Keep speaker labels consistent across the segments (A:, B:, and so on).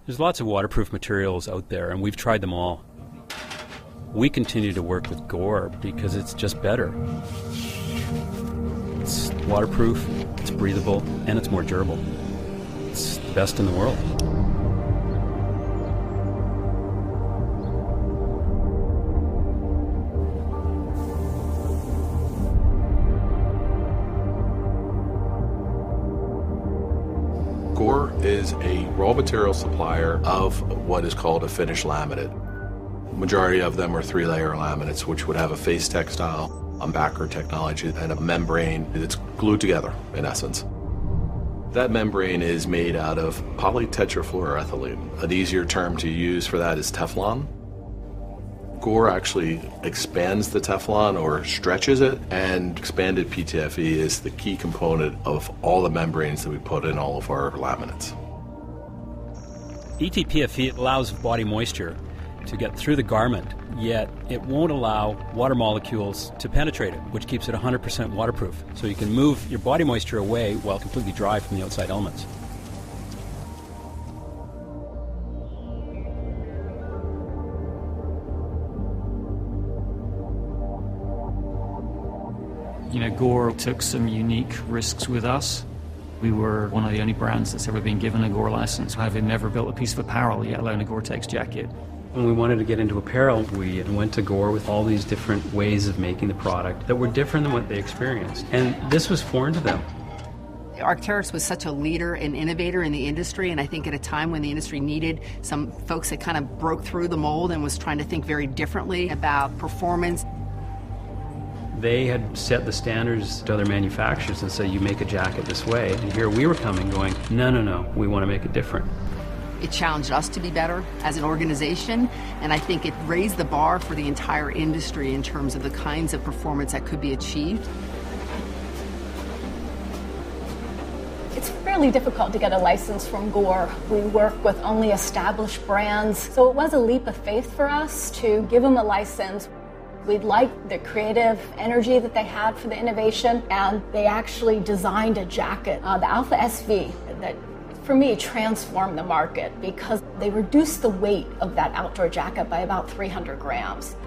A: There's lots of waterproof materials out there, and we've tried them all. We continue to work with Gore because it's just better. It's waterproof, it's breathable, and it's more durable. It's the best in the world.
B: Gore is a raw material supplier of what is called a finished laminate. Majority of them are 3-layer laminates, which would have a face textile, a backer technology, and a membrane that's glued together, in essence. That membrane is made out of polytetrafluoroethylene. An easier term to use for that is Teflon. Gore actually expands the Teflon or stretches it, and expanded PTFE is the key component of all the membranes that we put in all of our laminates.
A: ETPFE allows body moisture to get through the garment, yet it won't allow water molecules to penetrate it, which keeps it 100% waterproof. So you can move your body moisture away while completely dry from the outside elements.
C: You know, Gore took some unique risks with us. We were one of the only brands that's ever been given a Gore license, having never built a piece of apparel, yet alone a Gore-Tex jacket.
A: When we wanted to get into apparel, we went to Gore with all these different ways of making the product that were different than what they experienced. And this was foreign to them.
D: Arc'teryx was such a leader and innovator in the industry, and I think at a time when the industry needed some folks that kind of broke through the mold and was trying to think very differently about performance.
A: They had set the standards to other manufacturers and said, you make a jacket this way. And here we were coming going, no, we want to make it different.
D: It challenged us to be better as an organization, and I think it raised the bar for the entire industry in terms of the kinds of performance that could be achieved.
E: It's fairly difficult to get a license from Gore. We work with only established brands, so it was a leap of faith for us to give them a license. We liked the creative energy that they had for the innovation, and they actually designed a jacket, the Alpha SV, that for me transformed the market because they reduced the weight of that outdoor jacket by about 300 grams.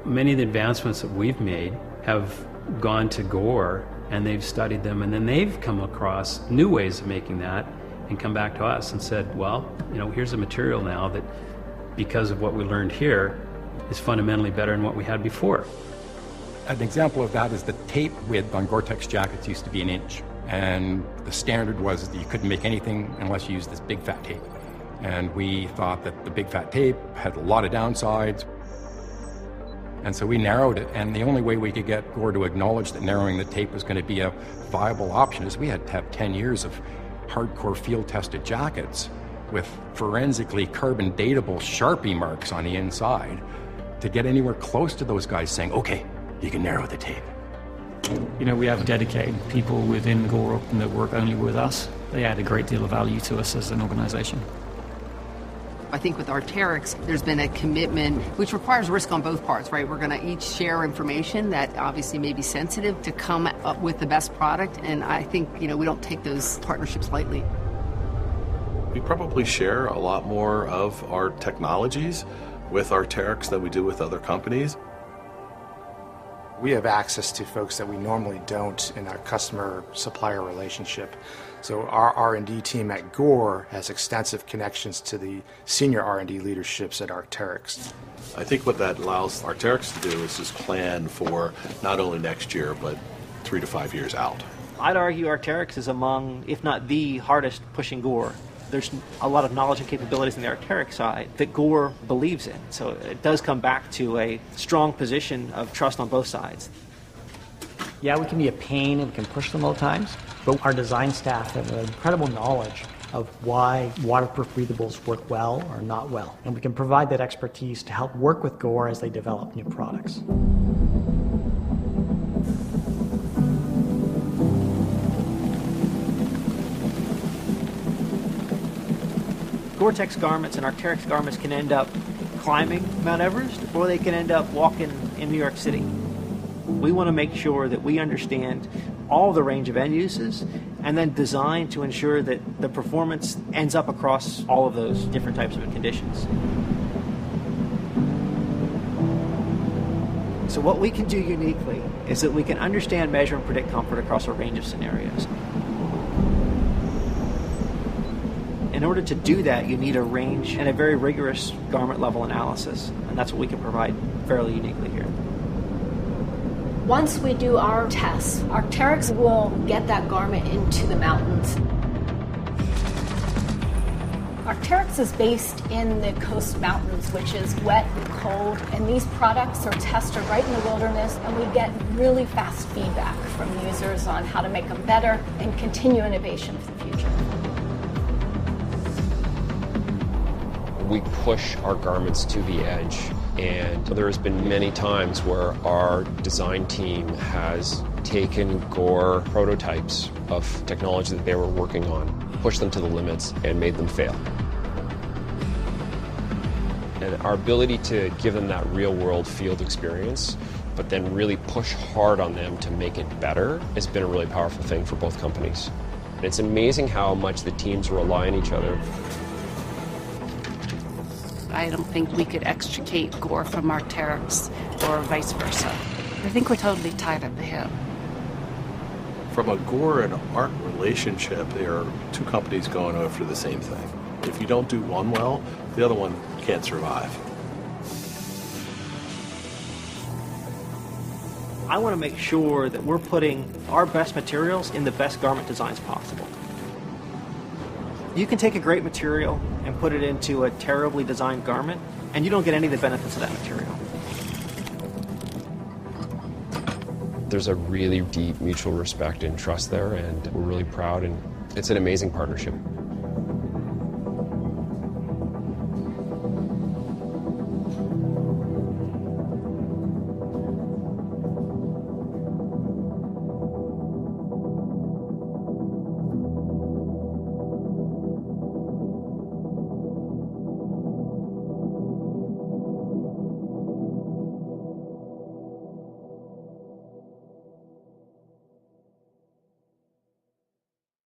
A: Many of the advancements that we've made have gone to Gore, and they've studied them, and then they've come across new ways of making that and come back to us and said, well, here's a material now that, because of what we learned here, is fundamentally better than what we had before.
F: An example of that is the tape width on Gore-Tex jackets used to be 1 inch. And the standard was that you couldn't make anything unless you used this big fat tape. And we thought that the big fat tape had a lot of downsides. And so we narrowed it, and the only way we could get Gore to acknowledge that narrowing the tape was going to be a viable option is we had to have 10 years of hardcore field-tested jackets with forensically carbon-datable Sharpie marks on the inside to get anywhere close to those guys saying, okay, you can narrow the tape.
C: We have dedicated people within Gore that work only with us. They add a great deal of value to us as an organization.
D: I think with Arc'teryx, there's been a commitment, which requires risk on both parts, right? We're going to each share information that obviously may be sensitive to come up with the best product, and I think, we don't take those partnerships lightly.
B: We probably share a lot more of our technologies with Arc'teryx than we do with other companies.
G: We have access to folks that we normally don't in our customer-supplier relationship. So our R&D team at Gore has extensive connections to the senior R&D leaderships at Arc'teryx.
B: I think what that allows Arc'teryx to do is just plan for not only next year, but 3 to 5 years out.
H: I'd argue Arc'teryx is among, if not the hardest pushing Gore. There's a lot of knowledge and capabilities on the Arc'teryx side that Gore believes in. So it does come back to a strong position of trust on both sides.
I: Yeah, we can be a pain and we can push them all the times, but our design staff have an incredible knowledge of why waterproof breathables work well or not well. And we can provide that expertise to help work with Gore as they develop new products.
H: Gore-Tex garments and Arc'teryx garments can end up climbing Mount Everest, or they can end up walking in New York City. We want to make sure that we understand all the range of end uses, and then designed to ensure that the performance ends up across all of those different types of conditions. So what we can do uniquely is that we can understand, measure, and predict comfort across a range of scenarios. In order to do that, you need a range and a very rigorous garment level analysis, and that's what we can provide fairly uniquely here.
E: Once we do our tests, Arc'teryx will get that garment into the mountains. Arc'teryx is based in the coast mountains, which is wet and cold, and these products are tested right in the wilderness, and we get really fast feedback from users on how to make them better and continue innovation for the future.
J: We push our garments to the edge, and there has been many times where our design team has taken Gore prototypes of technology that they were working on, pushed them to the limits, and made them fail. And our ability to give them that real-world field experience, but then really push hard on them to make it better, has been a really powerful thing for both companies. And it's amazing how much the teams rely on each other.
K: I don't think we could extricate Gore from Arc'teryx or vice versa. I think we're totally tied at the hip.
B: From a Gore and Arc relationship, they are two companies going after the same thing. If you don't do one well, the other one can't survive.
H: I want to make sure that we're putting our best materials in the best garment designs possible. You can take a great material and put it into a terribly designed garment, and you don't get any of the benefits of that material.
J: There's a really deep mutual respect and trust there, and we're really proud, and it's an amazing partnership.